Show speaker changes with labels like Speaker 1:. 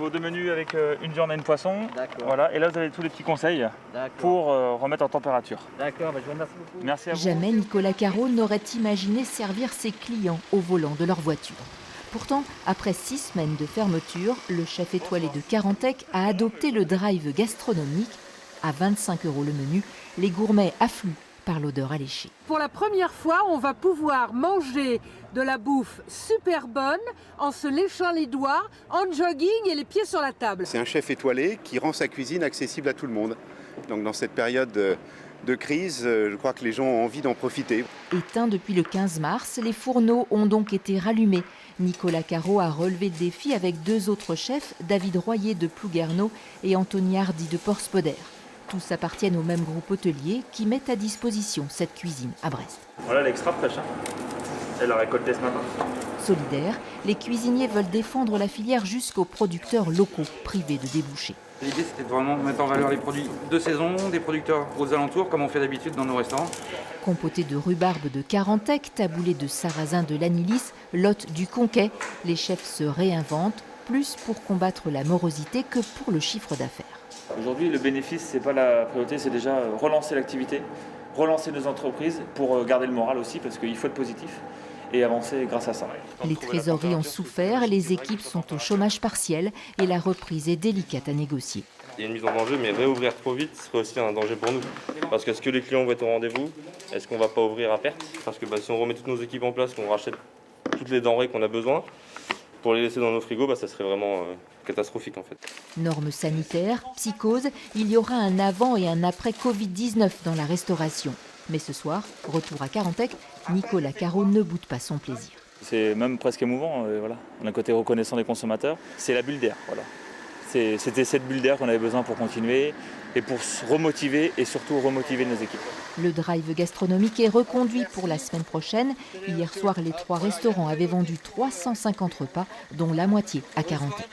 Speaker 1: vos 2 menus avec une viande et une poisson.
Speaker 2: D'accord.
Speaker 1: Voilà, et là vous avez tous les petits conseils pour remettre en température.
Speaker 2: D'accord, je vous remercie beaucoup.
Speaker 1: Merci à vous.
Speaker 3: Jamais Nicolas Caro n'aurait imaginé servir ses clients au volant de leur voiture. Pourtant, après 6 semaines de fermeture, le chef étoilé de Carantec a adopté le drive gastronomique. À 25 € le menu, les gourmets affluent par l'odeur alléchée.
Speaker 4: Pour la première fois, on va pouvoir manger de la bouffe super bonne en se léchant les doigts, en jogging et les pieds sur la table.
Speaker 5: C'est un chef étoilé qui rend sa cuisine accessible à tout le monde. Donc dans cette période de crise, je crois que les gens ont envie d'en profiter.
Speaker 3: Éteints depuis le 15 mars, les fourneaux ont donc été rallumés. Nicolas Caro a relevé le défi avec 2 autres chefs, David Royer de Plouguerneau et Anthony Hardy de Porspoder. Tous appartiennent au même groupe hôtelier qui met à disposition cette cuisine à Brest.
Speaker 1: Voilà l'extra fraîche. Elle a récolté ce matin.
Speaker 3: Solidaires, les cuisiniers veulent défendre la filière jusqu'aux producteurs locaux, privés de débouchés.
Speaker 6: L'idée, c'était de vraiment mettre en valeur les produits de saison, des producteurs aux alentours, comme on fait d'habitude dans nos restaurants.
Speaker 3: Compoté de rhubarbe de Carantec, taboulé de sarrasin de l'Anilis, lotte du Conquet, les chefs se réinventent, plus pour combattre la morosité que pour le chiffre d'affaires.
Speaker 1: Aujourd'hui, le bénéfice, c'est pas la priorité, c'est déjà relancer l'activité, relancer nos entreprises pour garder le moral aussi, parce qu'il faut être positif et avancer grâce à ça.
Speaker 3: Les trésoreries ont souffert, les équipes sont au chômage partiel et la reprise est délicate à négocier.
Speaker 7: Il y a une mise en danger, mais réouvrir trop vite serait aussi un danger pour nous. Parce que est-ce que les clients vont être au rendez-vous? Est-ce qu'on ne va pas ouvrir à perte? Parce que si on remet toutes nos équipes en place, qu'on rachète toutes les denrées qu'on a besoin, pour les laisser dans nos frigos, ça serait vraiment catastrophique en fait.
Speaker 3: Normes sanitaires, psychose, il y aura un avant et un après Covid-19 dans la restauration. Mais ce soir, retour à Carantec, Nicolas Caro ne boude pas son plaisir.
Speaker 1: C'est même presque émouvant, voilà. On a un côté reconnaissant des consommateurs. C'est la bulle d'air, voilà. C'était cette bulle d'air qu'on avait besoin pour continuer et pour se remotiver et surtout remotiver nos équipes.
Speaker 3: Le drive gastronomique est reconduit pour la semaine prochaine. Hier soir, les 3 restaurants avaient vendu 350 repas, dont la moitié à Carantec.